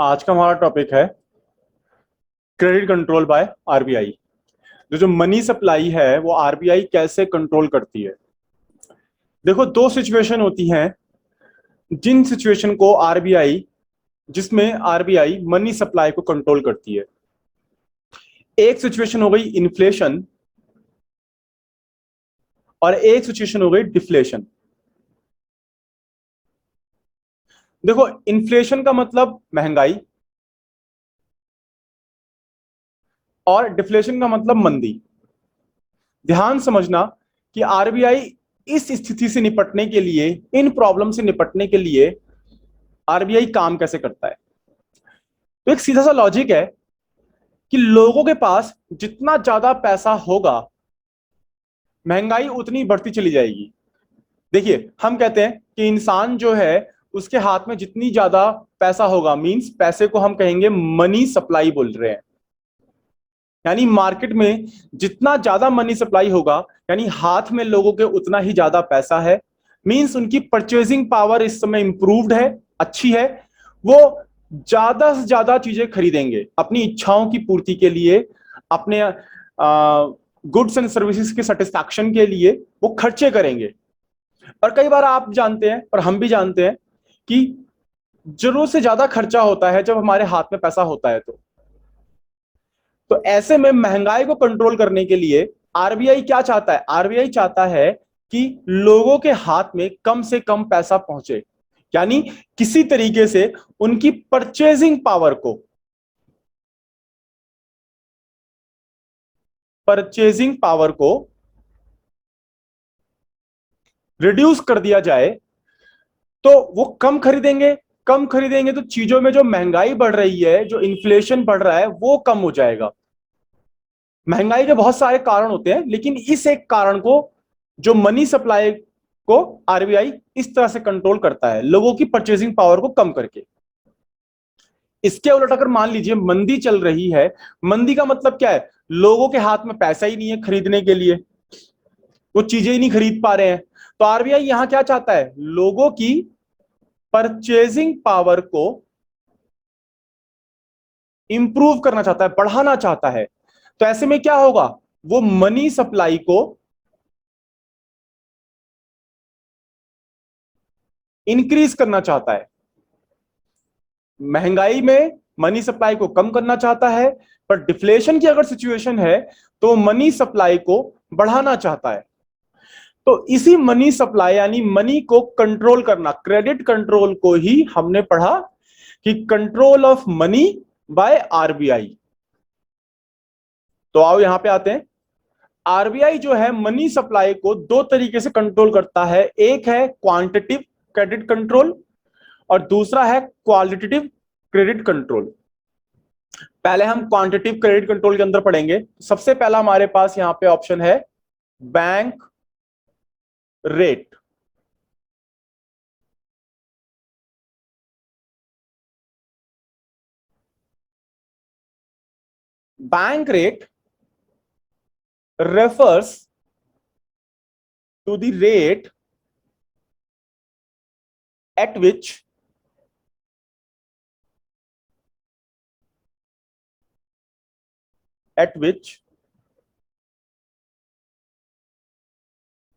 आज का हमारा टॉपिक है क्रेडिट कंट्रोल बाय आरबीआई। जो मनी सप्लाई है वो आरबीआई कैसे कंट्रोल करती है। देखो, दो सिचुएशन होती हैं जिन सिचुएशन को आरबीआई जिसमें आरबीआई मनी सप्लाई को कंट्रोल करती है। एक सिचुएशन हो गई इन्फ्लेशन और एक सिचुएशन हो गई डिफ्लेशन। देखो, इन्फ्लेशन का मतलब महंगाई और डिफ्लेशन का मतलब मंदी। ध्यान समझना कि आरबीआई इस स्थिति से निपटने के लिए, इन प्रॉब्लम से निपटने के लिए आरबीआई काम कैसे करता है। तो एक सीधा सा लॉजिक है कि लोगों के पास जितना ज्यादा पैसा होगा महंगाई उतनी बढ़ती चली जाएगी। देखिए, हम कहते हैं कि इंसान जो है उसके हाथ में जितनी ज्यादा पैसा होगा, मींस पैसे को हम कहेंगे मनी सप्लाई बोल रहे हैं। यानी मार्केट में जितना ज्यादा मनी सप्लाई होगा, यानी हाथ में लोगों के उतना ही ज्यादा पैसा है। मींस उनकी परचेजिंग पावर इस समय इंप्रूव्ड है, अच्छी है। वो ज्यादा से ज्यादा चीजें खरीदेंगे अपनी इच्छाओं की पूर्ति के लिए, अपने गुड्स एंड सर्विसेज के सेटिस्फैक्शन के लिए वो खर्चे करेंगे। और कई बार आप जानते हैं और हम भी जानते हैं कि जरूरत से ज्यादा खर्चा होता है जब हमारे हाथ में पैसा होता है। तो ऐसे में महंगाई को कंट्रोल करने के लिए आरबीआई क्या चाहता है? आरबीआई चाहता है कि लोगों के हाथ में कम से कम पैसा पहुंचे, यानी किसी तरीके से उनकी परचेजिंग पावर को रिड्यूस कर दिया जाए। तो वो कम खरीदेंगे, कम खरीदेंगे तो चीजों में जो महंगाई बढ़ रही है, जो इन्फ्लेशन बढ़ रहा है, वो कम हो जाएगा। महंगाई के बहुत सारे कारण होते हैं, लेकिन इस एक कारण को, जो मनी सप्लाई को आरबीआई इस तरह से कंट्रोल करता है, लोगों की परचेजिंग पावर को कम करके। इसके उलट अगर मान लीजिए मंदी चल रही है, मंदी का मतलब क्या है? लोगों के हाथ में पैसा ही नहीं है खरीदने के लिए, वो चीजें ही नहीं खरीद पा रहे हैं। तो आरबीआई यहां क्या चाहता है? लोगों की परचेजिंग पावर को इंप्रूव करना चाहता है, बढ़ाना चाहता है। तो ऐसे में क्या होगा? वो मनी सप्लाई को इंक्रीज करना चाहता है, महंगाई में मनी सप्लाई को कम करना चाहता है। पर डिफ्लेशन की अगर सिचुएशन है तो मनी सप्लाई को बढ़ाना चाहता है। तो इसी मनी सप्लाई यानी मनी को कंट्रोल करना, क्रेडिट कंट्रोल को ही हमने पढ़ा कि control of money by RBI. तो आओ यहां पे आते हैं। आरबीआई जो है मनी सप्लाई को दो तरीके से कंट्रोल करता है। एक है क्वांटिटिव क्रेडिट कंट्रोल और दूसरा है क्वालिटेटिव क्रेडिट कंट्रोल। पहले हम क्वांटिटिव क्रेडिट कंट्रोल के अंदर पढ़ेंगे। सबसे पहला हमारे पास यहां पे ऑप्शन है bank rate. Bank rate refers to the rate at which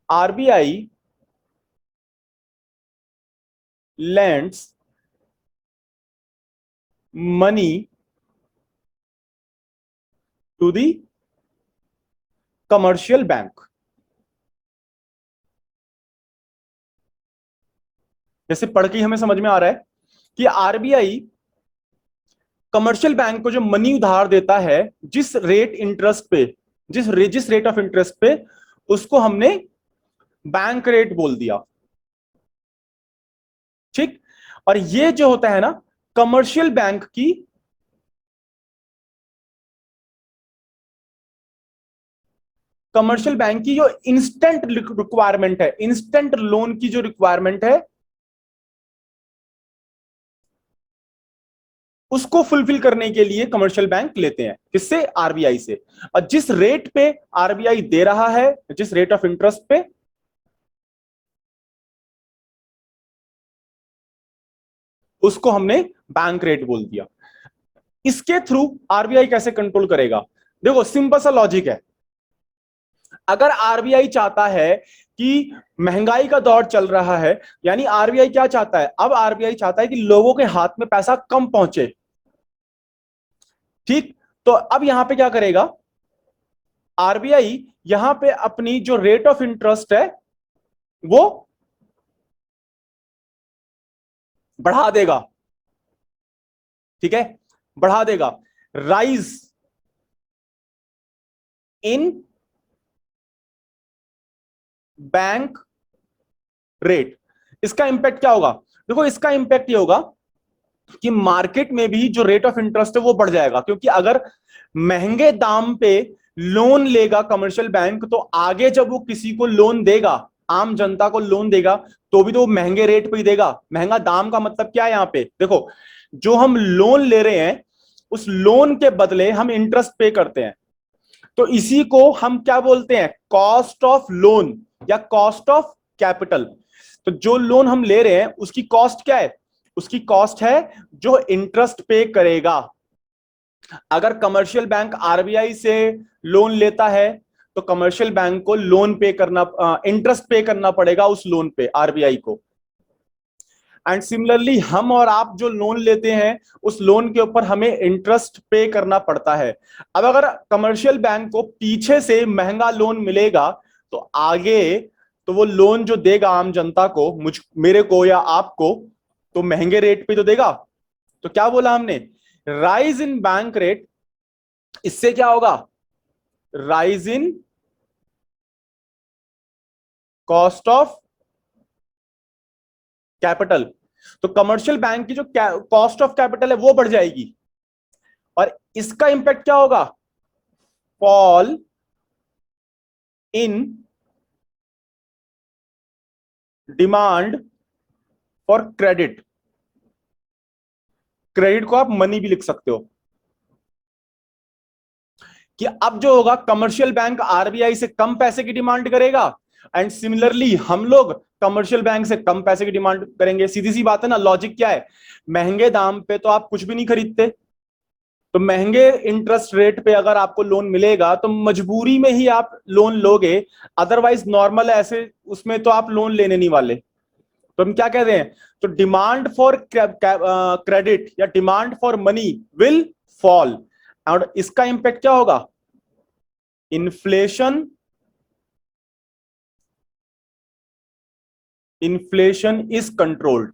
RBI lends money to the commercial bank। जैसे पढ़ के हमें समझ में आ रहा है कि आरबीआई कमर्शियल बैंक को जो मनी उधार देता है, जिस रेट इंटरेस्ट पे, जिस रेट ऑफ इंटरेस्ट पे, उसको हमने बैंक रेट बोल दिया। ठीक। और ये जो होता है ना, कमर्शियल बैंक की जो इंस्टेंट रिक्वायरमेंट है, इंस्टेंट लोन की जो रिक्वायरमेंट है, उसको फुलफिल करने के लिए कमर्शियल बैंक लेते हैं। किससे? आरबीआई से। और जिस रेट पे आरबीआई दे रहा है, जिस रेट ऑफ इंटरेस्ट पे, उसको हमने बैंक रेट बोल दिया। इसके थ्रू आरबीआई कैसे कंट्रोल करेगा? देखो सिंपल सा लॉजिक है। अगर आरबीआई चाहता है कि महंगाई का दौर चल रहा है, यानी आरबीआई क्या चाहता है? अब आरबीआई चाहता है कि लोगों के हाथ में पैसा कम पहुंचे। ठीक, तो अब यहां पे क्या करेगा आरबीआई? यहां पे अपनी जो रेट ऑफ इंटरेस्ट है वो बढ़ा देगा। ठीक है, बढ़ा देगा। Rise in bank rate. इसका इंपैक्ट क्या होगा? देखो इसका इंपैक्ट ये होगा कि मार्केट में भी जो रेट ऑफ इंटरेस्ट है वो बढ़ जाएगा, क्योंकि अगर महंगे दाम पे लोन लेगा कमर्शियल बैंक, तो आगे जब वो किसी को लोन देगा, आम जनता को लोन देगा, तो भी तो वो महंगे रेट पे ही देगा। महंगा दाम का मतलब क्या है यहां पे? देखो, जो हम लोन ले रहे हैं उस लोन के बदले हम इंटरेस्ट पे करते हैं, तो इसी को हम क्या बोलते हैं? कॉस्ट ऑफ लोन या कॉस्ट ऑफ कैपिटल। तो जो लोन हम ले रहे हैं उसकी कॉस्ट क्या है? उसकी कॉस्ट है जो इंटरेस्ट पे करेगा। अगर कमर्शियल बैंक आरबीआई से लोन लेता है तो कमर्शियल बैंक को लोन पे करना, इंटरेस्ट पे करना पड़ेगा उस लोन पे आरबीआई को। एंड सिमिलरली हम और आप जो लोन लेते हैं उस लोन के ऊपर हमें इंटरेस्ट पे करना पड़ता है। अब अगर कमर्शियल बैंक को पीछे से महंगा लोन मिलेगा तो आगे तो वो लोन जो देगा आम जनता को, मुझ मेरे को या आपको, तो महंगे रेट पे तो देगा। तो क्या बोला हमने? Rise in bank rate. इससे क्या होगा? Rise in cost of capital. तो कमर्शियल बैंक की जो कॉस्ट ऑफ कैपिटल है वो बढ़ जाएगी, और इसका इंपैक्ट क्या होगा? Fall in demand for credit. Credit को आप मनी भी लिख सकते हो, कि अब जो होगा कमर्शियल बैंक आरबीआई से कम पैसे की डिमांड करेगा, एंड सिमिलरली हम लोग कमर्शियल बैंक से कम पैसे की डिमांड करेंगे। सीधी सी बात है ना, लॉजिक क्या है? महंगे दाम पे तो आप कुछ भी नहीं खरीदते, तो महंगे इंटरेस्ट रेट पे अगर आपको लोन मिलेगा तो मजबूरी में ही आप लोन लोगे, अदरवाइज नॉर्मल ऐसे उसमें तो आप लोन लेने नहीं वाले। तो हम क्या कहते हैं? तो डिमांड फॉर क्रेडिट या demand for money will fall, और इसका इंपैक्ट क्या होगा? इन्फ्लेशन। इन्फ्लेशन इज कंट्रोल्ड,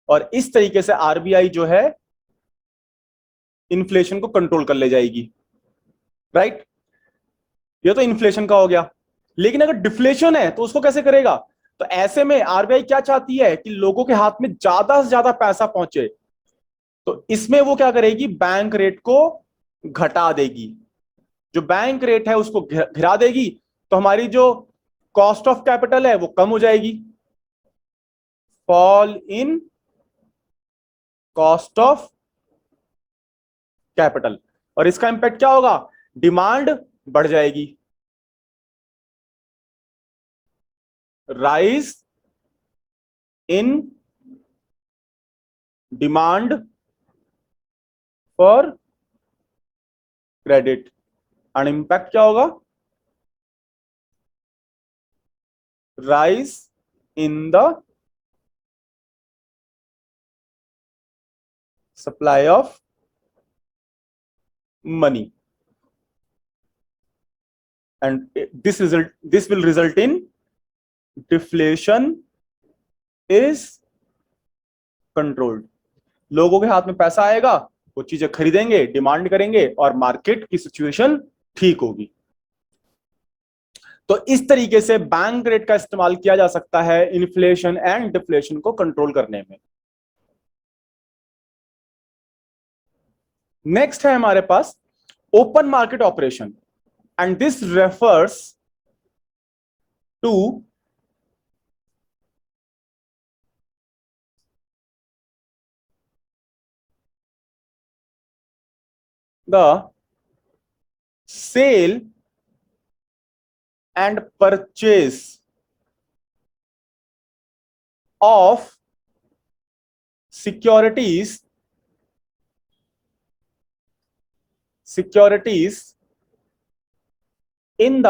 और इस तरीके से आरबीआई जो है इन्फ्लेशन को कंट्रोल कर ले जाएगी। राइट, ये तो इन्फ्लेशन का हो गया। लेकिन अगर डिफ्लेशन है तो उसको कैसे करेगा? तो ऐसे में आरबीआई क्या चाहती है कि लोगों के हाथ में ज्यादा से ज्यादा पैसा पहुंचे, तो इसमें वो क्या करेगी? बैंक रेट को घटा देगी। जो बैंक रेट है उसको गिरा देगी, तो हमारी जो कॉस्ट ऑफ कैपिटल है वो कम हो जाएगी। Fall in cost of capital, और इसका इंपैक्ट क्या होगा? डिमांड बढ़ जाएगी। Rise in demand for credit, and impact क्या होगा? Rise in the supply of money, and this will result in deflation is controlled. लोगों के हाथ में पैसा आएगा, वो चीजें खरीदेंगे, डिमांड करेंगे, और मार्केट की सिचुएशन ठीक होगी। तो इस तरीके से बैंक रेट का इस्तेमाल किया जा सकता है इन्फ्लेशन एंड डिफ्लेशन को कंट्रोल करने में। नेक्स्ट है हमारे पास open market operation, and this refers to the sale and purchase of securities in the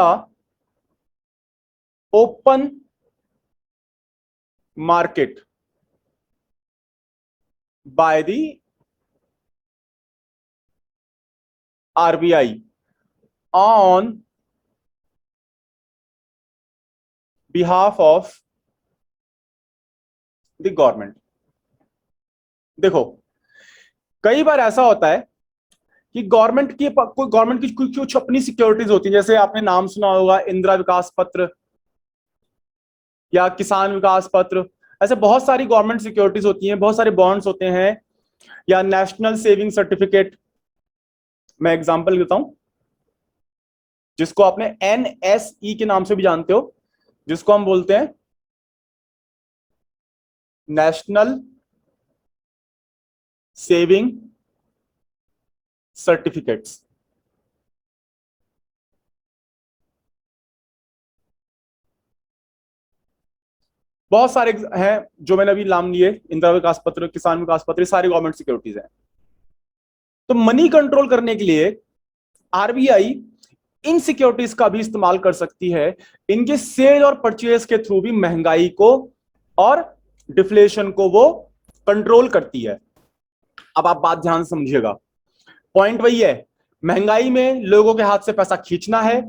open market by the RBI on behalf of the government। देखो, कई बार ऐसा होता है कि गवर्नमेंट की कुछ अपनी सिक्योरिटीज होती है, जैसे आपने नाम सुना होगा इंदिरा विकास पत्र या किसान विकास पत्र। ऐसे बहुत सारी गवर्नमेंट सिक्योरिटीज होती हैं, बहुत सारे बॉन्ड्स होते हैं, या नेशनल सेविंग सर्टिफिकेट। मैं एग्जांपल देता हूं, जिसको आपने NSE के नाम से भी जानते हो, जिसको हम बोलते हैं नेशनल सेविंग सर्टिफिकेट्स। बहुत सारे हैं जो मैंने अभी नाम लिए, इंदिरा विकास पत्र, किसान विकास पत्र, सारी गवर्नमेंट सिक्योरिटीज हैं। तो मनी कंट्रोल करने के लिए RBI इन सिक्योरिटीज का भी इस्तेमाल कर सकती है, इनके सेल और परचेज के थ्रू भी महंगाई को और डिफ्लेशन को वो कंट्रोल करती है। अब आप बात ध्यान से समझिएगा, पॉइंट वही है, महंगाई में लोगों के हाथ से पैसा खींचना है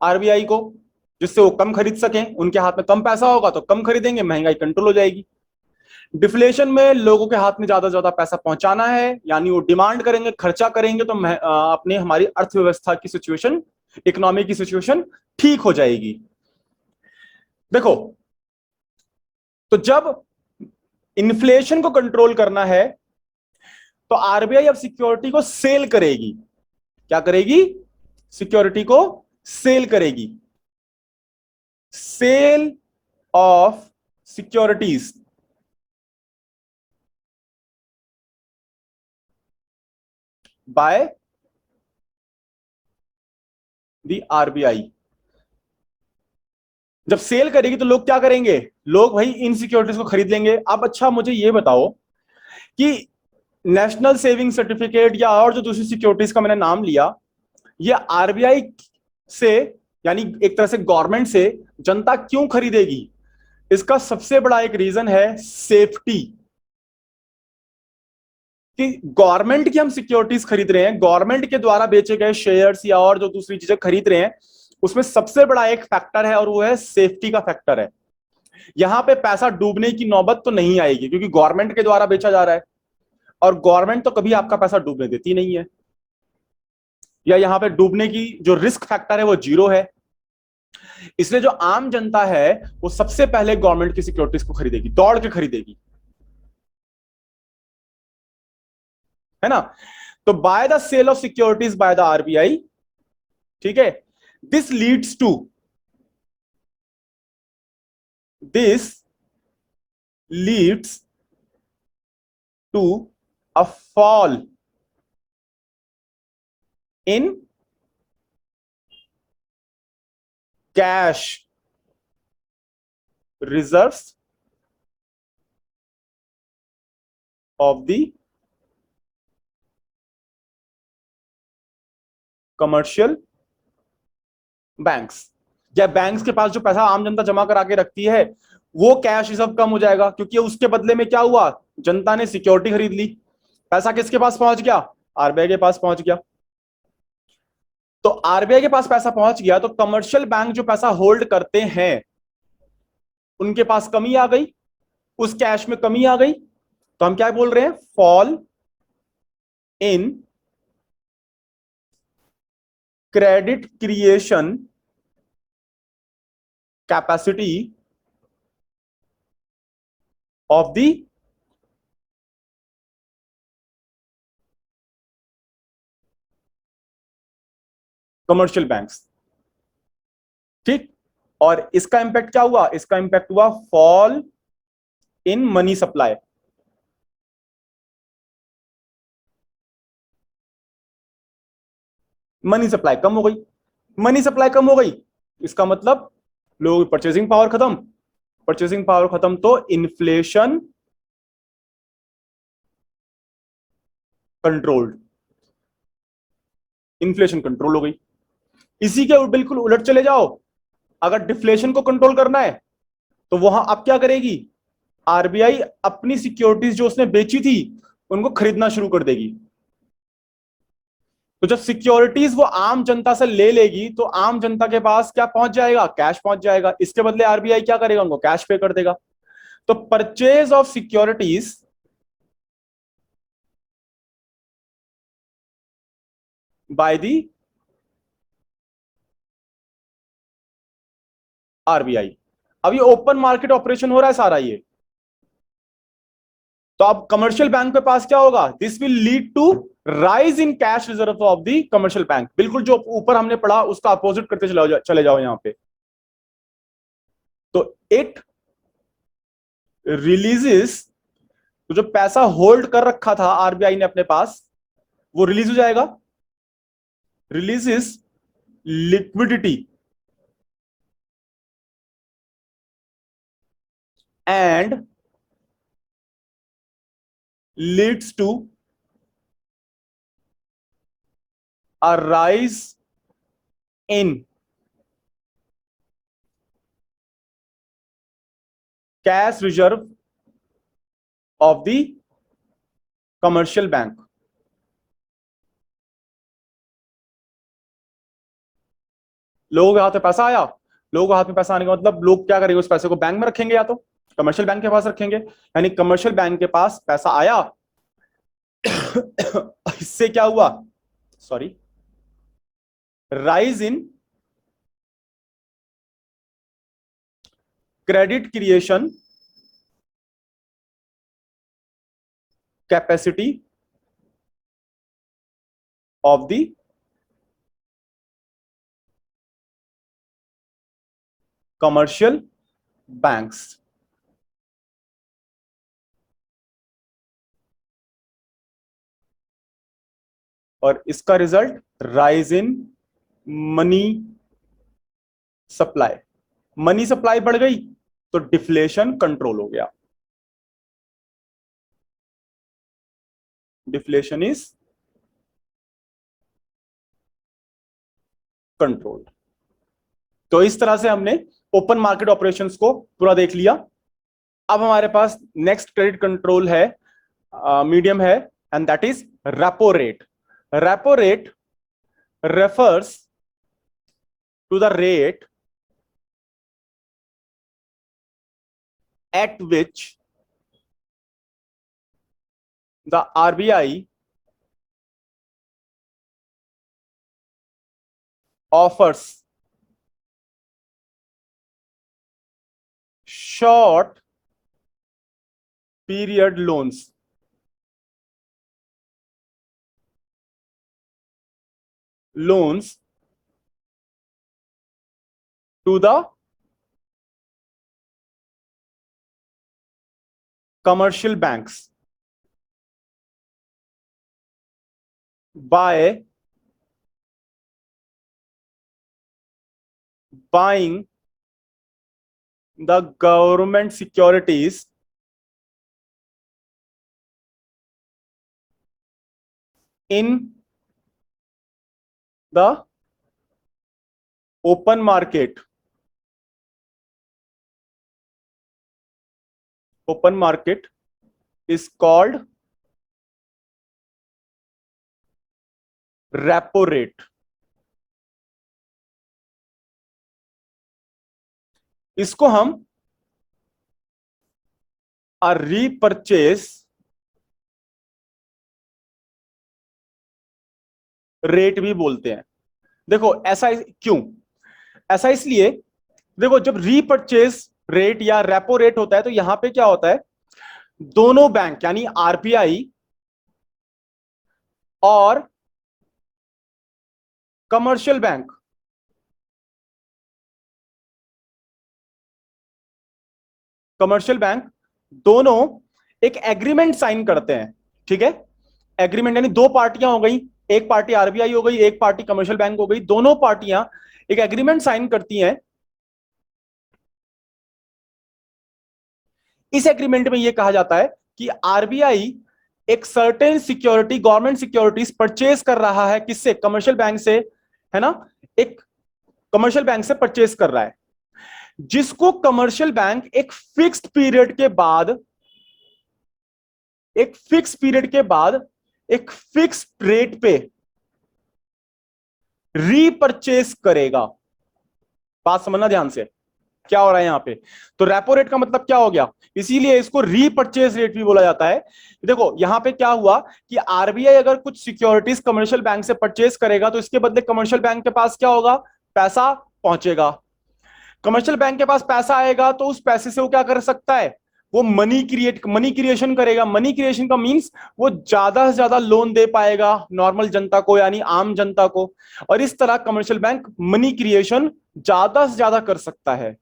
RBI को, जिससे वो कम खरीद सकें। उनके हाथ में कम पैसा होगा तो कम खरीदेंगे, महंगाई कंट्रोल हो जाएगी। डिफ्लेशन में लोगों के हाथ में ज्यादा ज्यादा पैसा पहुंचाना है, यानी वो डिमांड करेंगे, खर्चा करेंगे, तो अपने हमारी अर्थव्यवस्था की सिचुएशन, इकोनॉमी की सिचुएशन ठीक हो जाएगी। देखो, तो जब इन्फ्लेशन को कंट्रोल करना है तो RBI अब सिक्योरिटी को सेल करेगी। क्या करेगी? सिक्योरिटी को सेल करेगी। Sale of securities by the RBI। जब सेल करेगी तो लोग क्या करेंगे? लोग भाई इन सिक्योरिटीज को खरीद लेंगे। अब अच्छा, मुझे ये बताओ कि नेशनल सेविंग सर्टिफिकेट या और जो दूसरी सिक्योरिटीज का मैंने नाम लिया, ये RBI से, यानी एक तरह से गवर्नमेंट से जनता क्यों खरीदेगी? इसका सबसे बड़ा एक रीजन है सेफ्टी। कि गवर्नमेंट की हम सिक्योरिटीज खरीद रहे हैं, गवर्नमेंट के द्वारा बेचे गए शेयर्स या और जो दूसरी चीजें खरीद रहे हैं, उसमें सबसे बड़ा एक फैक्टर है और वो है सेफ्टी का फैक्टर है। यहां पे पैसा डूबने की नौबत तो नहीं आएगी, क्योंकि गवर्नमेंट के द्वारा बेचा जा रहा है और गवर्नमेंट तो कभी आपका पैसा डूबने देती नहीं है, या यहां पे डूबने की जो रिस्क फैक्टर है वो जीरो है। इसलिए जो आम जनता है वो सबसे पहले गवर्नमेंट की सिक्योरिटीज को खरीदेगी, दौड़ के खरीदेगी, है ना? तो by the sale of securities by the RBI, ठीक है, this leads to this leads to a fall in cash reserves of the commercial banks. या बैंक्स के पास जो पैसा आम जनता जमा करा के रखती है, वो कैश रिजर्व कम हो जाएगा, क्योंकि उसके बदले में क्या हुआ? जनता ने सिक्योरिटी खरीद ली, पैसा किसके पास पहुंच गया? RBI के पास पहुंच गया। तो RBI के पास पैसा पहुंच गया तो कमर्शियल बैंक जो पैसा होल्ड करते हैं उनके पास कमी आ गई, उस कैश में कमी आ गई। तो हम क्या बोल रहे हैं? Fall in credit creation capacity of the commercial banks. ठीक, और इसका इंपैक्ट क्या हुआ? इसका इंपैक्ट हुआ fall in money supply. Money supply कम हो गई। मनी सप्लाई कम हो गई, इसका मतलब लोग परचेसिंग पावर खत्म। परचेसिंग पावर खत्म तो इन्फ्लेशन कंट्रोल्ड, इन्फ्लेशन कंट्रोल हो गई। इसी के बिल्कुल उलट चले जाओ, अगर डिफ्लेशन को कंट्रोल करना है तो वहां अब क्या करेगी, आरबीआई अपनी सिक्योरिटीज जो उसने बेची थी उनको खरीदना शुरू कर देगी। तो जब सिक्योरिटीज वो आम जनता से ले लेगी तो आम जनता के पास क्या पहुंच जाएगा, कैश पहुंच जाएगा। इसके बदले आरबीआई क्या करेगा, उनको कैश पे कर देगा। तो purchase of securities by the RBI. अब ये ओपन मार्केट ऑपरेशन हो रहा है सारा ये। तो अब कमर्शियल बैंक के पास क्या होगा, this will lead to rise in cash reserve of the commercial bank. बिल्कुल जो ऊपर हमने पढ़ा उसका अपोजिट करते चले जाओ यहां पे। तो इट रिलीजेस, तो जो पैसा होल्ड कर रखा था आरबीआई ने अपने पास वो रिलीज हो जाएगा, releases liquidity and leads to a rise in cash reserve of the commercial bank। लोगों के हाथ में पैसा आया, लोगों के हाथ में पैसा आने का मतलब लोग क्या करेंगे, उस पैसे को बैंक में रखेंगे या तो कमर्शियल बैंक के पास रखेंगे। यानी कमर्शियल बैंक के पास पैसा आया इससे क्या हुआ, sorry, rise in credit creation capacity of the commercial banks. और इसका result rise in money supply. Money supply बढ़ गई तो डिफ्लेशन कंट्रोल हो गया, डिफ्लेशन इज कंट्रोल्ड। तो इस तरह से हमने ओपन मार्केट ऑपरेशंस को पूरा देख लिया। अब हमारे पास नेक्स्ट क्रेडिट कंट्रोल है, मीडियम है, and that is repo rate. Repo rate refers to the rate at which the RBI offers short period loans to the commercial banks by buying the government securities in the open market. Open market is called repo rate। इसको हम repurchase rate भी बोलते हैं। देखो ऐसा क्यों, ऐसा इसलिए, देखो जब रीपरचेज रेट या रेपो रेट होता है तो यहां पे क्या होता है, दोनों बैंक यानी आरबीआई और कमर्शियल बैंक, कमर्शियल बैंक दोनों एक एग्रीमेंट साइन करते हैं। ठीक है, एग्रीमेंट यानी दो पार्टियां हो गई, एक पार्टी आरबीआई हो गई, एक पार्टी कमर्शियल बैंक हो गई। दोनों पार्टियां एक एग्रीमेंट साइन करती हैं। इस एग्रीमेंट में यह कहा जाता है कि आरबीआई एक certain security, government securities purchase कर रहा है, किससे? कमर्शियल बैंक से, है ना? एक कमर्शियल बैंक से परचेज कर रहा है, जिसको कमर्शियल बैंक एक फिक्स्ड पीरियड के बाद, एक फिक्स पीरियड के बाद एक फिक्स रेट पे रीपरचेस करेगा। बात समझना ध्यान से, क्या हो रहा है यहां पे? तो रेपो रेट का मतलब क्या हो गया, इसीलिए इसको रीपरचेस रेट भी बोला जाता है। देखो यहां पे क्या हुआ कि आरबीआई अगर कुछ सिक्योरिटीज कमर्शियल बैंक से परचेस करेगा तो इसके बदले कमर्शियल बैंक के पास क्या होगा? पैसा पहुंचेगा। कमर्शियल बैंक के पास पैसा आएगा तो उस पैसे से वो क्या कर सकता है? वो मनी क्रिएशन करेगा। मनी क्रिएशन का मींस वो ज्यादा से ज्यादा लोन दे पाएगा नॉर्मल जनता को, यानी आम जनता को, और इस तरह कमर्शियल बैंक मनी क्रिएशन ज्यादा से ज्यादा कर सकता है।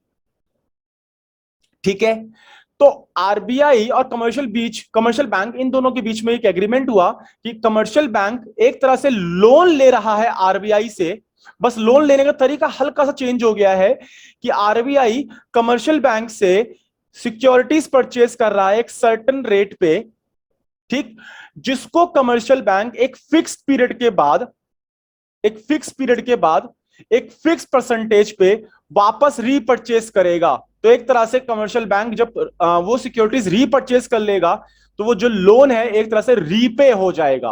ठीक है, तो आरबीआई और कमर्शियल बैंक, इन दोनों के बीच में एक एग्रीमेंट हुआ कि कमर्शियल बैंक एक तरह से लोन ले रहा है आरबीआई से। बस लोन लेने का तरीका हल्का सा चेंज हो गया है कि आरबीआई कमर्शियल बैंक से सिक्योरिटीज परचेज कर रहा है एक सर्टेन रेट पे, ठीक, जिसको कमर्शियल बैंक एक फिक्स पीरियड के बाद, एक फिक्स परसेंटेज पे वापस रीपरचेस करेगा। तो एक तरह से कमर्शियल बैंक जब वो सिक्योरिटीज रीपरचेस कर लेगा तो वो जो लोन है एक तरह से रीपे हो जाएगा।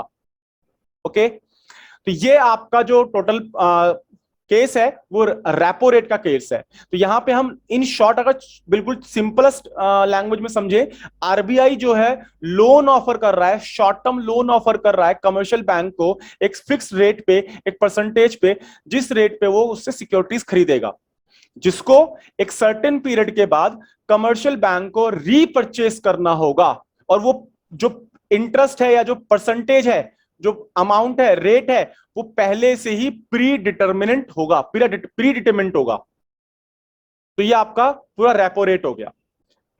ओके, तो ये आपका जो टोटल केस है वो रेपो रेट का केस है। तो यहां पे हम इन शॉर्ट अगर बिल्कुल सिंपलेस्ट लैंग्वेज में समझे, आरबीआई जो है लोन ऑफर कर रहा है, शॉर्ट टर्म लोन ऑफर कर रहा है कमर्शियल बैंक को एक फिक्स रेट पे, एक परसेंटेज पे, जिस रेट पे वो उससे सिक्योरिटीज खरीदेगा, जिसको एक सर्टेन पीरियड के बाद कमर्शियल बैंक को रीपरचेस करना होगा। और वो जो इंटरेस्ट है या जो परसेंटेज है, जो अमाउंट है, रेट है, वो पहले से ही प्री डिटर्मिनेंट होगा, प्री डिटरमिनेंट होगा। तो ये आपका पूरा रेपो रेट हो गया।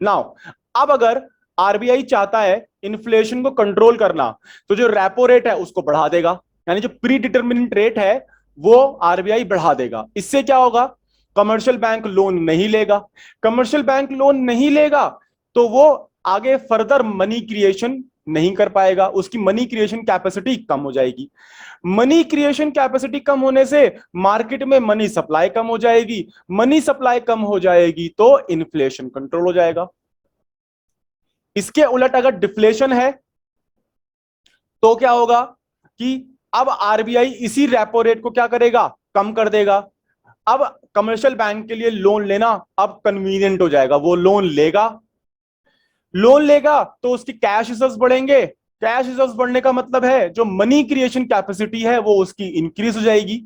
नाउ अब अगर आरबीआई चाहता है इन्फ्लेशन को कंट्रोल करना, तो जो रेपो रेट है उसको बढ़ा देगा, यानी जो प्री डिटर्मिनेंट रेट है वो आरबीआई बढ़ा देगा। इससे क्या होगा? कमर्शियल बैंक लोन नहीं लेगा। कमर्शियल बैंक लोन नहीं लेगा तो वो आगे फर्दर मनी क्रिएशन नहीं कर पाएगा, उसकी मनी क्रिएशन कैपेसिटी कम हो जाएगी। मनी क्रिएशन कैपेसिटी कम होने से मार्केट में मनी सप्लाई कम हो जाएगी, मनी सप्लाई कम हो जाएगी तो इन्फ्लेशन कंट्रोल हो जाएगा। इसके उलट अगर डिफ्लेशन है तो क्या होगा कि अब आरबीआई इसी रेपो रेट को क्या करेगा? कम कर देगा। अब कमर्शियल बैंक के लिए लोन लेना अब कन्वीनियंट हो जाएगा, वो लोन लेगा तो उसकी कैश रिजर्व्स बढ़ेंगे। कैश रिजर्व्स बढ़ने का मतलब है जो मनी क्रिएशन कैपेसिटी है वो उसकी इंक्रीज हो जाएगी।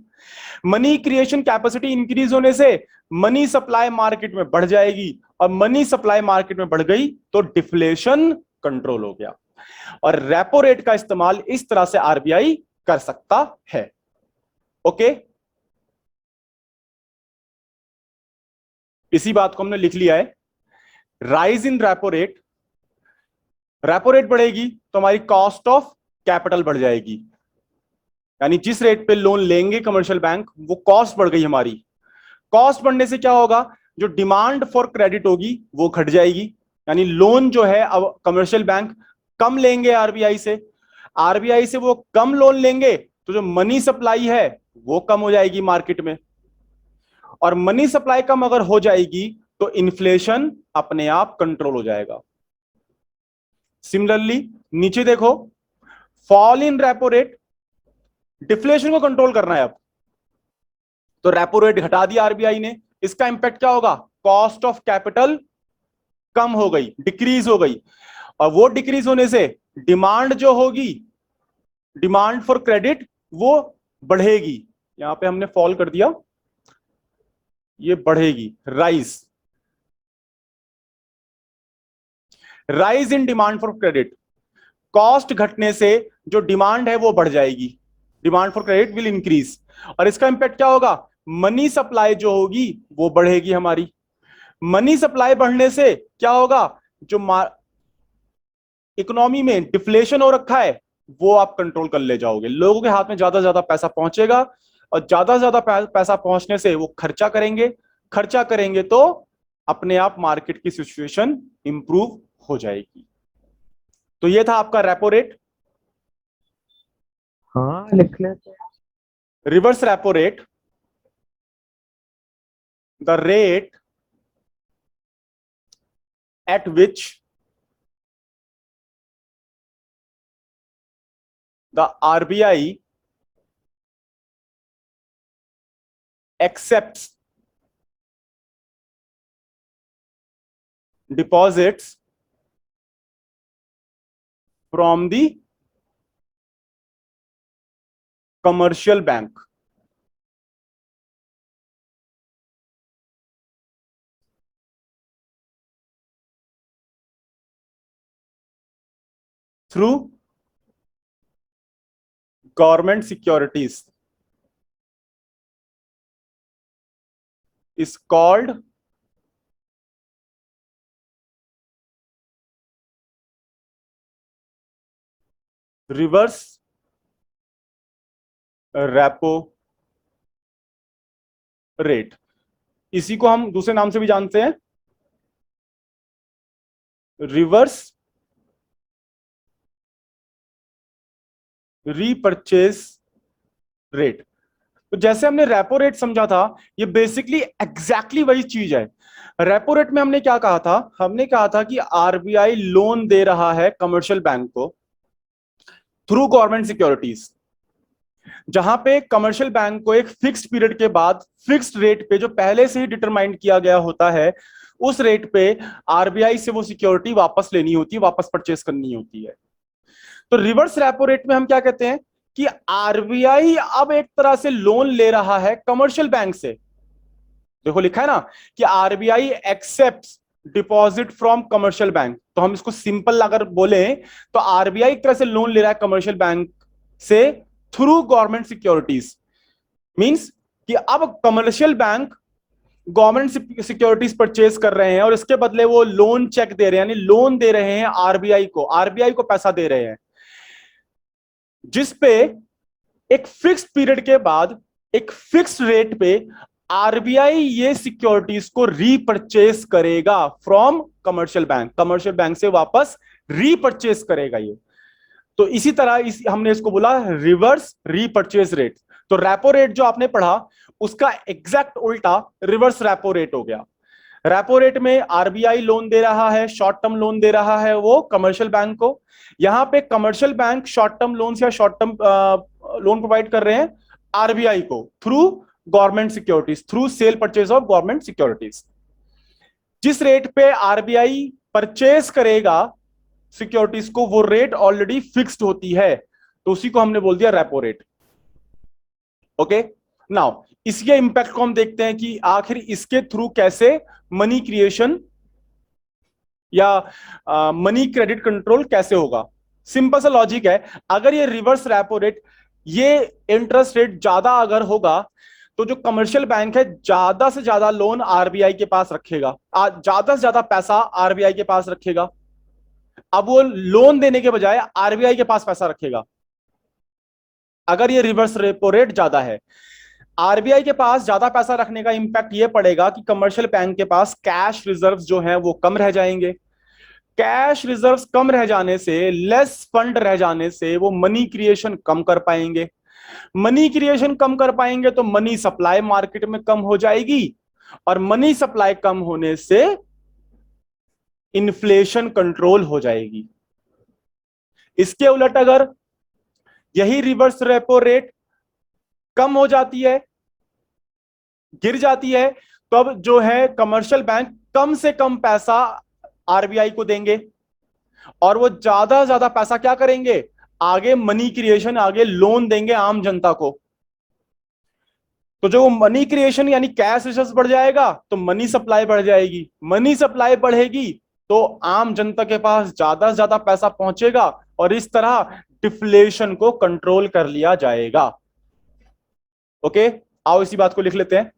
मनी क्रिएशन कैपेसिटी इंक्रीज होने से मनी सप्लाई मार्केट में बढ़ जाएगी, और मनी सप्लाई मार्केट में बढ़ गई तो डिफ्लेशन कंट्रोल हो गया। और रेपो रेट का इस्तेमाल इस तरह से आरबीआई कर सकता है। ओके, इसी बात को हमने लिख लिया है। Rise in repo rate, repo rate बढ़ेगी तो हमारी कॉस्ट ऑफ कैपिटल बढ़ जाएगी, यानी जिस रेट पे लोन लेंगे कमर्शियल बैंक वो कॉस्ट बढ़ गई हमारी। कॉस्ट बढ़ने से क्या होगा? जो डिमांड फॉर क्रेडिट होगी वो घट जाएगी, यानी लोन जो है अब कमर्शियल बैंक कम लेंगे आरबीआई से। आरबीआई से वो कम लोन लेंगे तो जो मनी सप्लाई है वो कम हो जाएगी मार्केट में, और मनी सप्लाई कम अगर हो जाएगी तो इन्फ्लेशन अपने आप कंट्रोल हो जाएगा। सिमिलरली नीचे देखो, fall in repo rate, deflation को कंट्रोल करना है अब, तो रेपो रेट घटा दिया आरबीआई ने। इसका इंपैक्ट क्या होगा? कॉस्ट ऑफ कैपिटल कम हो गई, डिक्रीज हो गई, और वो डिक्रीज होने से डिमांड जो होगी, डिमांड फॉर क्रेडिट, वो बढ़ेगी। यहां पे हमने फॉल कर दिया, ये बढ़ेगी, rise in demand for credit. Cost घटने से जो डिमांड है वो बढ़ जाएगी, demand for credit will increase, और इसका इंपैक्ट क्या होगा? मनी सप्लाई जो होगी वो बढ़ेगी हमारी। मनी सप्लाई बढ़ने से क्या होगा? जो इकोनॉमी में डिफ्लेशन हो रखा है वो आप कंट्रोल कर ले जाओगे, लोगों के हाथ में ज्यादा से ज्यादा पैसा पहुंचेगा, और ज्यादा से ज्यादा पैसा पहुंचने से वो खर्चा करेंगे, खर्चा करेंगे तो अपने आप मार्केट की सिचुएशन इंप्रूव हो जाएगी। तो ये था आपका रेपो रेट। हाँ लिख लेते हैं। Reverse repo rate, the rate at which the RBI accepts deposits from the commercial bank. Through government securities is called reverse repo rate। इसी को हम दूसरे नाम से भी जानते हैं, रिवर्स रीपर्चेज रेट। तो जैसे हमने रेपो रेट समझा था, ये बेसिकली एग्जैक्टली वही चीज है। रेपो रेट में हमने क्या कहा था? हमने कहा था कि आरबीआई लोन दे रहा है कमर्शियल बैंक को थ्रू गवर्नमेंट सिक्योरिटीज, जहां पे कमर्शियल बैंक को एक फिक्स्ड पीरियड के बाद फिक्स्ड रेट पे, जो पहले से ही डिटरमाइन किया गया होता है, उस रेट पे आरबीआई से वो सिक्योरिटी वापस लेनी होती है, वापस परचेस करनी होती है। तो रिवर्स रेपो रेट में हम क्या कहते हैं कि आरबीआई अब एक तरह से लोन ले रहा है कमर्शियल बैंक से। देखो लिखा है ना कि RBI accepts deposit from commercial bank. तो हम इसको सिंपल अगर बोले तो आरबीआई एक तरह से लोन ले रहा है कमर्शियल बैंक से थ्रू गवर्नमेंट सिक्योरिटीज। मींस कि अब commercial bank government securities purchase कर रहे हैं और इसके बदले वो लोन चेक दे रहे हैं, यानी लोन दे रहे हैं आरबीआई को, आरबीआई को पैसा दे रहे हैं, जिसपे एक फिक्स्ड पीरियड के बाद एक फिक्स्ड रेट पे आरबीआई ये सिक्योरिटीज को रीपरचेज करेगा from commercial bank, commercial bank से वापस रीपरचेज करेगा ये। तो इसी तरह हमने इसको बोला रिवर्स रीपरचेज रेट। तो रेपो रेट जो आपने पढ़ा उसका एग्जैक्ट उल्टा रिवर्स रेपो रेट हो गया। रेपो रेट में आरबीआई लोन दे रहा है, शॉर्ट टर्म लोन दे रहा है वो कमर्शियल बैंक को। यहां पे commercial bank short term loan या शॉर्ट टर्म लोन प्रोवाइड कर रहे हैं आरबीआई को through government securities, through cell purchase of government securities. जिस रेट पे आरबीआई परचेज करेगा सिक्योरिटीज को, वो रेट ऑलरेडी फिक्स्ड होती है, तो उसी को हमने बोल दिया रेपो रेट। ओके, नाउ इसके इंपैक्ट को हम देखते हैं कि आखिर इसके थ्रू कैसे मनी क्रिएशन या मनी क्रेडिट कंट्रोल कैसे होगा। सिंपल सा लॉजिक है, अगर ये रिवर्स रेपो रेट, ये इंटरेस्ट रेट ज्यादा अगर होगा तो जो कमर्शियल बैंक है ज्यादा से ज्यादा लोन आरबीआई के पास रखेगा, ज्यादा से ज्यादा पैसा आरबीआई के पास रखेगा। अब वो लोन देने के बजाय आरबीआई के पास पैसा रखेगा अगर ये रिवर्स रेपो रेट ज्यादा है। आरबीआई के पास ज्यादा पैसा रखने का इंपैक्ट ये पड़ेगा कि कमर्शियल बैंक के पास कैश रिजर्व्स जो हैं वो कम रह जाएंगे। कैश रिजर्व्स कम रह जाने से, लेस फंड रह जाने से वो मनी क्रिएशन कम कर पाएंगे। मनी क्रिएशन कम कर पाएंगे तो मनी सप्लाई मार्केट में कम हो जाएगी, और मनी सप्लाई कम होने से इन्फ्लेशन कंट्रोल हो जाएगी। इसके उलट अगर यही रिवर्स रेपो रेट कम हो जाती है, गिर जाती है, तो अब जो है कमर्शियल बैंक कम से कम पैसा आरबीआई को देंगे, और वो ज्यादा से ज्यादा पैसा क्या करेंगे, आगे मनी क्रिएशन, आगे लोन देंगे आम जनता को। तो जो मनी क्रिएशन यानी कैश रिसोर्स बढ़ जाएगा तो मनी सप्लाई बढ़ जाएगी, मनी सप्लाई बढ़ेगी तो आम जनता के पास ज्यादा से ज्यादा पैसा पहुंचेगा, और इस तरह डिफ्लेशन को कंट्रोल कर लिया जाएगा। ओके, आओ इसी बात को लिख लेते हैं।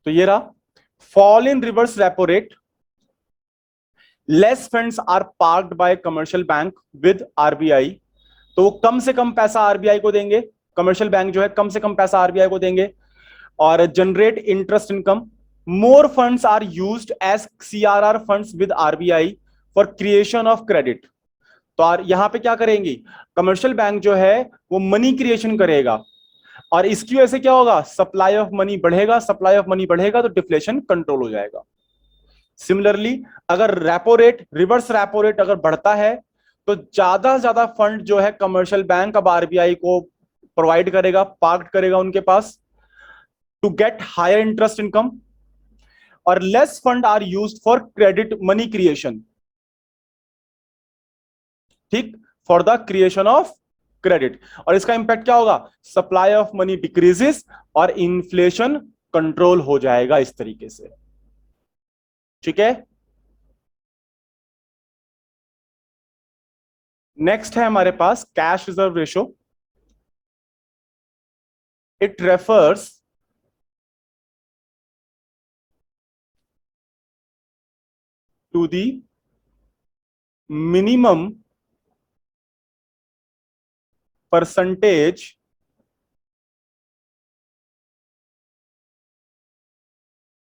तो ये रहा, fall in reverse repo rate, less funds are parked by commercial bank with RBI. तो वो कम से कम पैसा आरबीआई को देंगे, कमर्शियल बैंक जो है कम से कम पैसा आरबीआई को देंगे, और generate interest income. More funds are used as CRR funds with RBI. For creation of credit. तो यहां पे क्या करेंगी, कमर्शियल बैंक जो है वो मनी क्रिएशन करेगा, और इसकी वजह से क्या होगा, सप्लाई ऑफ मनी बढ़ेगा, सप्लाई ऑफ मनी बढ़ेगा तो डिफ्लेशन कंट्रोल हो जाएगा। सिमिलरली अगर repo rate, reverse repo rate अगर बढ़ता है तो ज्यादा से ज्यादा फंड जो है कमर्शियल बैंक अब आरबीआई को प्रोवाइड करेगा, पार्क करेगा उनके पास, to get higher interest income, और less fund are used for credit money creation, ठीक, for the creation of credit. और इसका इंपैक्ट क्या होगा, सप्लाई ऑफ मनी डिक्रीजेस और इन्फ्लेशन कंट्रोल हो जाएगा इस तरीके से, ठीक है। नेक्स्ट है हमारे पास cash reserve ratio. It refers to the minimum percentage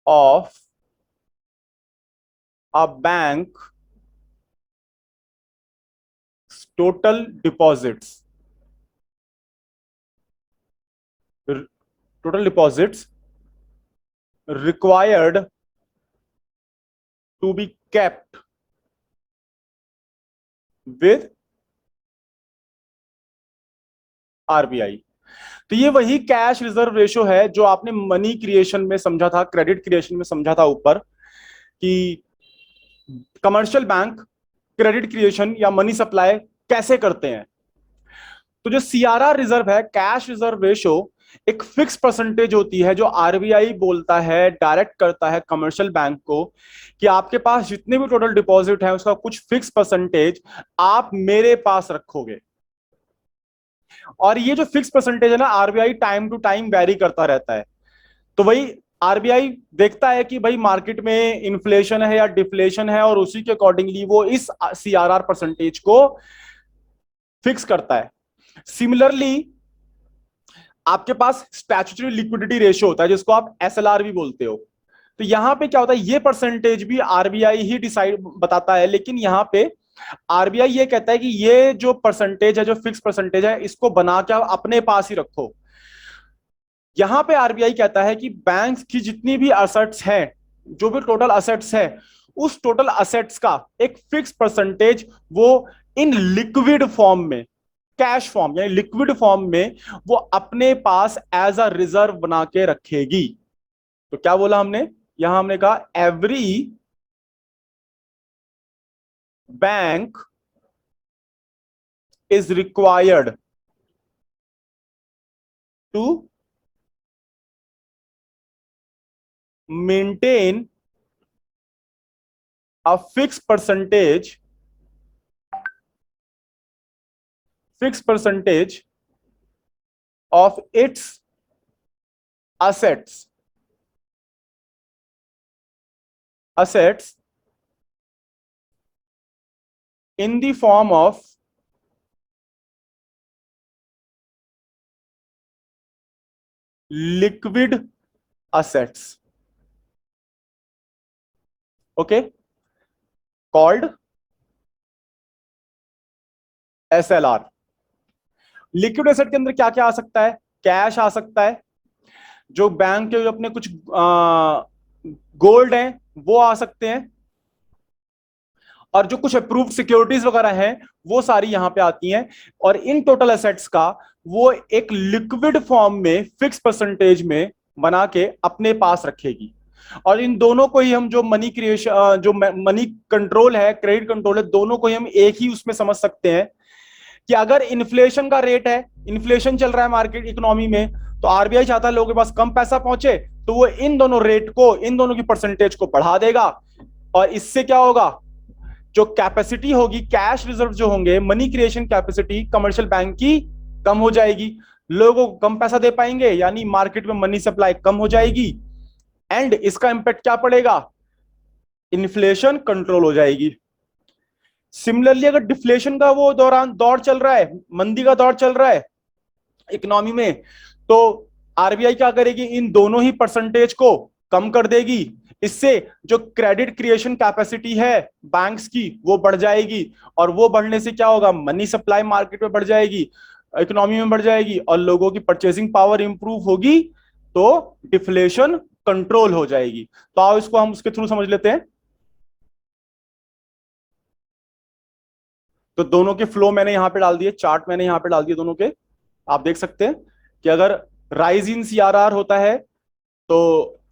of a bank total deposits, total deposits required to be kept with RBI. तो ये वही कैश रिजर्व रेशो है जो आपने मनी क्रिएशन में समझा था, क्रेडिट क्रिएशन में समझा था ऊपर, कि कमर्शियल बैंक क्रेडिट क्रिएशन या मनी सप्लाई कैसे करते हैं। तो जो सीआरआर रिजर्व है, कैश रिजर्व रेशो, एक फिक्स परसेंटेज होती है जो आरबीआई बोलता है, डायरेक्ट करता है कमर्शियल बैंक को, कि आपके पास जितने भी टोटल डिपॉजिट है उसका कुछ फिक्स परसेंटेज आप मेरे पास रखोगे। और ये जो फिक्स परसेंटेज है ना, RBI time to time vary करता रहता है। तो वही आरबीआई देखता है कि भाई मार्केट में इन्फ्लेशन है या डिफ्लेशन है, और उसी के अकॉर्डिंगली वो इस सीआरआर परसेंटेज को फिक्स करता है। सिमिलरली आपके पास स्टैट्यूटरी लिक्विडिटी रेशियो होता है जिसको आप एसएलआर भी बोलते हो। तो यहां पे क्या होता है, ये परसेंटेज भी आरबीआई ही डिसाइड बताता है, लेकिन यहां पे आरबीआई ये कहता है कि ये जो परसेंटेज है, जो फिक्स परसेंटेज है, इसको बना के आप अपने पास ही रखो। यहां पे आरबीआई कहता है कि बैंक्स की जितनी भी असेट्स हैं, जो भी टोटल असेट्स है, उस टोटल असेट्स का एक फिक्स परसेंटेज वो इन लिक्विड फॉर्म में, कैश फॉर्म यानी लिक्विड फॉर्म में वो अपने पास एज अ रिजर्व बना के रखेगी। तो क्या बोला हमने, यहां हमने कहा every bank is required to maintain a fixed percentage of its assets in the form of liquid assets, okay, called SLR। Liquid asset के अंदर क्या क्या आ सकता है, कैश आ सकता है, जो बैंक के अपने कुछ गोल्ड हैं वो आ सकते हैं, और जो कुछ अप्रूव्ड सिक्योरिटीज वगैरह हैं वो सारी यहां पे आती हैं। और इन टोटल एसेट्स का वो एक लिक्विड फॉर्म में फिक्स परसेंटेज में बना के अपने पास रखेगी। और इन दोनों को ही हम जो मनी क्रिएशन, जो मनी कंट्रोल है, क्रेडिट कंट्रोल है, दोनों को ही हम एक ही उसमें समझ सकते हैं कि अगर इन्फ्लेशन का रेट है, इन्फ्लेशन चल रहा है मार्केट इकोनॉमी में, तो आरबीआई चाहता है लोगों के पास कम पैसा पहुंचे, तो वो इन दोनों रेट को, इन दोनों की परसेंटेज को बढ़ा देगा। और इससे क्या होगा, जो कैपेसिटी होगी, कैश रिजर्व जो होंगे, money creation capacity commercial bank की कम हो जाएगी, लोगों को कम पैसा दे पाएंगे, यानी मार्केट में मनी सप्लाई कम हो जाएगी, एंड इसका इंपैक्ट क्या पड़ेगा, इन्फ्लेशन कंट्रोल हो जाएगी। सिमिलरली अगर डिफ्लेशन का वो दौर चल रहा है, मंदी का दौर चल रहा है इकोनॉमी में, तो आरबीआई क्या करेगी, इन दोनों ही परसेंटेज को कम कर देगी। इससे जो क्रेडिट क्रिएशन कैपेसिटी है बैंक्स की वो बढ़ जाएगी, और वो बढ़ने से क्या होगा, मनी सप्लाई मार्केट में बढ़ जाएगी, इकोनॉमी में बढ़ जाएगी, और लोगों की परचेसिंग पावर इंप्रूव होगी, तो डिफ्लेशन कंट्रोल हो जाएगी। तो आओ इसको हम उसके थ्रू समझ लेते हैं। तो दोनों के फ्लो मैंने यहां पे डाल दिए, चार्ट मैंने यहां पे डाल दिए दोनों के। आप देख सकते हैं कि अगर राइज इन सीआरआर होता है तो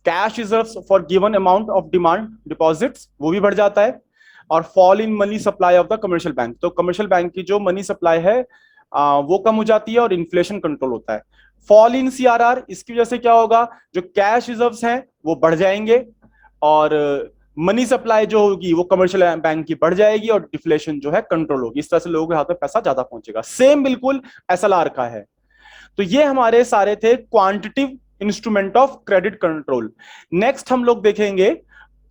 cash reserves for given amount of demand deposits वो भी बढ़ जाता है, और fall in money supply of the commercial bank, तो कमर्शियल बैंक की जो मनी सप्लाई है वो कम हो जाती है और इन्फ्लेशन कंट्रोल होता है। फॉल इन सीआरआर, इसकी वजह से क्या होगा, जो कैश रिजर्व्स हैं वो बढ़ जाएंगे, और मनी सप्लाई जो होगी वो कमर्शियल बैंक की बढ़ जाएगी, और डिफ्लेशन जो है कंट्रोल होगी। इस तरह से लोगों के हाथ में पैसा ज्यादा पहुंचेगा। सेम बिल्कुल एसएलआर का है। तो ये हमारे सारे थे quantitative instrument of credit control. Next हम लोग देखेंगे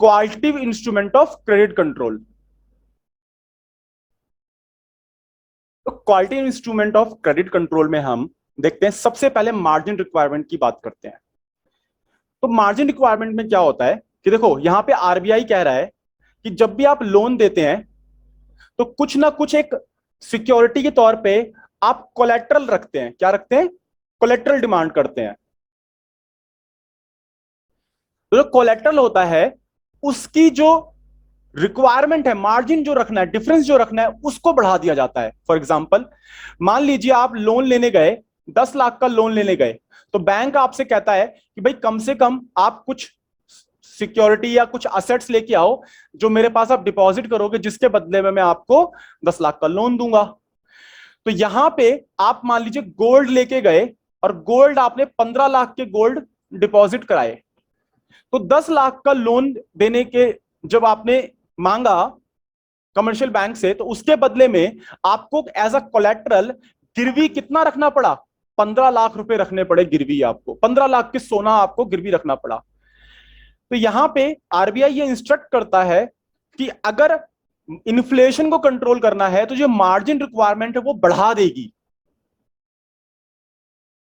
qualitative instrument of credit control. तो qualitative instrument of credit control में हम देखते हैं, सबसे पहले मार्जिन रिक्वायरमेंट की बात करते हैं। तो मार्जिन रिक्वायरमेंट में क्या होता है कि देखो यहां पे आरबीआई कह रहा है कि जब भी आप लोन देते हैं तो कुछ ना कुछ एक सिक्योरिटी के तौर पे आप कोलेट्रल रखते हैं। क्या रखते हैं? कोलेट्रल डिमांड करते हैं। तो जो कोलेट्रल होता है उसकी जो रिक्वायरमेंट है, मार्जिन जो रखना है, डिफरेंस जो रखना है, उसको बढ़ा दिया जाता है। फॉर एग्जांपल, मान लीजिए आप लोन लेने गए, 10 लाख का लोन लेने गए, तो बैंक आपसे कहता है कि भाई कम से कम आप कुछ सिक्योरिटी या कुछ असेट्स लेके आओ जो मेरे पास आप डिपॉजिट करोगे, जिसके बदले में मैं आपको 10 लाख का लोन दूंगा। तो यहां पे आप मान लीजिए गोल्ड लेके गए, और गोल्ड आपने 15 लाख के गोल्ड डिपॉजिट कराए। तो 10 लाख का लोन देने के जब आपने मांगा कमर्शियल बैंक से, तो उसके बदले में आपको एज अ कोलेट्रल गिरवी कितना रखना पड़ा? 15 लाख रुपए रखने पड़े गिरवी। आपको 15 लाख के सोना आपको गिरवी रखना पड़ा। तो यहां पे आरबीआई ये इंस्ट्रक्ट करता है कि अगर इन्फ्लेशन को कंट्रोल करना है तो जो मार्जिन रिक्वायरमेंट है वो बढ़ा देगी।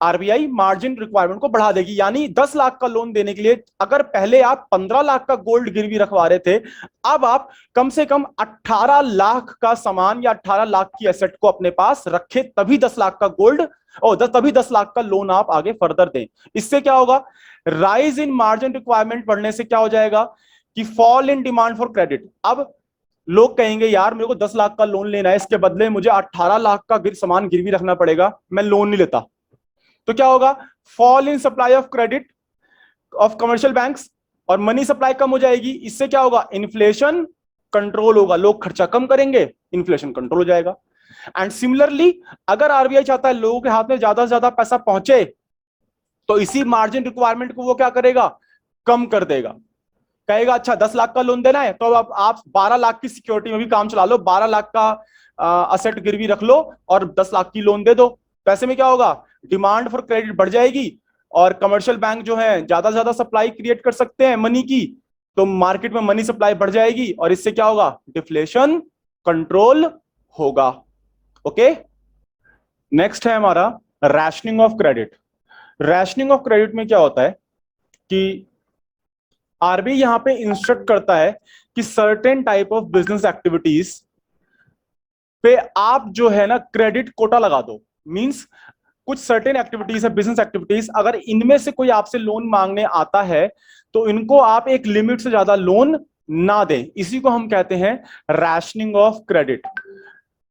आरबीआई मार्जिन रिक्वायरमेंट को बढ़ा देगी, यानी 10 लाख का लोन देने के लिए अगर पहले आप 15 लाख का गोल्ड गिरवी रखवा रहे थे, अब आप कम से कम 18 लाख का सामान या 18 लाख की एसेट को अपने पास रखे, तभी 10 लाख का गोल्ड और तभी 10 लाख का लोन आप आगे फर्दर दें। इससे क्या होगा, राइज इन मार्जिन रिक्वायरमेंट बढ़ने से क्या हो जाएगा कि fall in demand for credit. अब लोग कहेंगे यार मेरे को 10 लाख का लोन लेना है, इसके बदले मुझे 18 लाख का सामान गिरवी रखना पड़ेगा, मैं लोन नहीं लेता। तो क्या होगा, fall in supply of credit of commercial banks, और मनी सप्लाई कम हो जाएगी। इससे क्या होगा, इन्फ्लेशन कंट्रोल होगा, लोग खर्चा कम करेंगे, इन्फ्लेशन कंट्रोल हो जाएगा। एंड सिमिलरली अगर आरबीआई चाहता है लोगों के हाथ में ज्यादा से ज्यादा पैसा पहुंचे, तो इसी मार्जिन रिक्वायरमेंट को वो क्या करेगा, कम कर देगा। कहेगा अच्छा 10 लाख का लोन देना है तो अब आप 12 लाख की सिक्योरिटी में भी काम चला लो, 12 लाख का असेट गिरवी रख लो और 10 लाख की लोन दे दो। पैसे में क्या होगा, डिमांड फॉर क्रेडिट बढ़ जाएगी, और कमर्शियल बैंक जो है ज्यादा से ज्यादा सप्लाई क्रिएट कर सकते हैं मनी की, तो मार्केट में मनी सप्लाई बढ़ जाएगी, और इससे क्या होगा, डिफ्लेशन कंट्रोल होगा। ओके, नेक्स्ट है हमारा rationing of credit. Rationing of credit में क्या होता है कि आरबीआई यहां पे इंस्ट्रक्ट करता है कि certain type of business activities पे आप जो है ना क्रेडिट कोटा लगा दो। मींस कुछ सर्टेन एक्टिविटीज है, बिजनेस एक्टिविटीज, अगर इनमें से कोई आपसे लोन मांगने आता है तो इनको आप एक लिमिट से ज्यादा लोन ना दें। इसी को हम कहते हैं rationing of credit.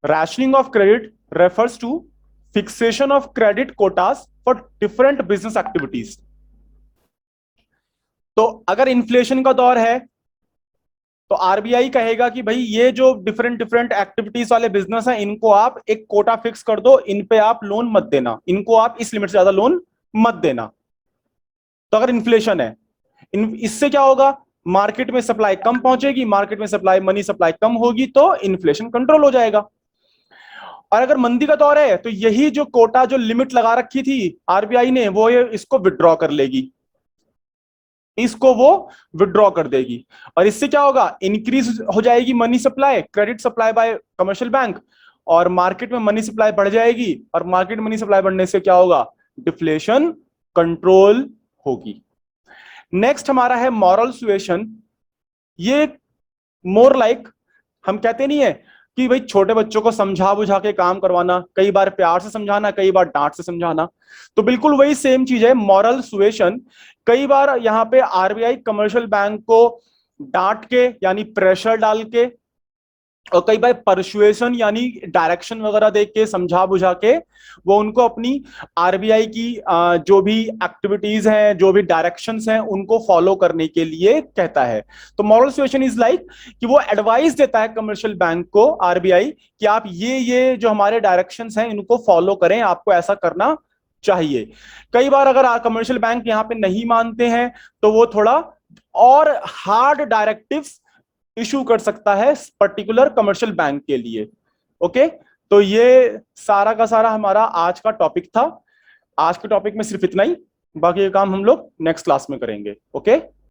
Rationing of credit refers two fixation of credit quotas for different business activities. तो अगर इन्फ्लेशन का दौर है तो आरबीआई कहेगा कि भाई ये जो डिफरेंट डिफरेंट एक्टिविटीज वाले बिजनेस हैं इनको आप एक कोटा फिक्स कर दो, इन पे आप लोन मत देना, इनको आप इस लिमिट से ज्यादा लोन मत देना। तो अगर इन्फ्लेशन है, इससे क्या होगा, मार्केट में सप्लाई कम पहुंचेगी, मार्केट में सप्लाई मनी सप्लाई कम होगी, तो इन्फ्लेशन कंट्रोल हो जाएगा। और अगर मंदी का दौर है तो यही जो कोटा जो लिमिट लगा रखी थी आरबीआई ने, वो ये इसको विड्रॉ कर लेगी, इसको वो विड्रॉ कर देगी, और इससे क्या होगा, इंक्रीज हो जाएगी money supply, credit supply bye commercial bank, और मार्केट में मनी सप्लाई बढ़ जाएगी, और मार्केट मनी सप्लाई बढ़ने से क्या होगा, डिफ्लेशन कंट्रोल होगी। नेक्स्ट हमारा है मॉरल सुएशन। ये मोर लाइक, हम कहते नहीं है कि भाई छोटे बच्चों को समझा बुझा के काम करवाना, कई बार प्यार से समझाना, कई बार डांट से समझाना, तो बिल्कुल वही सेम चीज है मॉरल सुएशन। कई बार यहाँ पे आरबीआई कमर्शियल बैंक को डांट के यानी प्रेशर डाल के, और कई बार परसुएशन यानी डायरेक्शन वगैरह दे के, समझा बुझा के वो उनको अपनी आरबीआई की जो भी एक्टिविटीज हैं, जो भी डायरेक्शंस हैं, उनको फॉलो करने के लिए कहता है। तो मॉरल सिचुएशन इज लाइक कि वो एडवाइस देता है कमर्शियल बैंक को, आरबीआई, कि आप ये जो हमारे डायरेक्शंस हैं इनको फॉलो करें, आपको ऐसा करना चाहिए। कई बार अगर कमर्शियल बैंक यहाँ पे नहीं मानते हैं तो वो थोड़ा और हार्ड डायरेक्टिव्स इशू कर सकता है पर्टिकुलर कमर्शियल बैंक के लिए। ओके, तो ये सारा का सारा हमारा आज का टॉपिक था। आज के टॉपिक में सिर्फ इतना ही, बाकी ये काम हम लोग नेक्स्ट क्लास में करेंगे। ओके।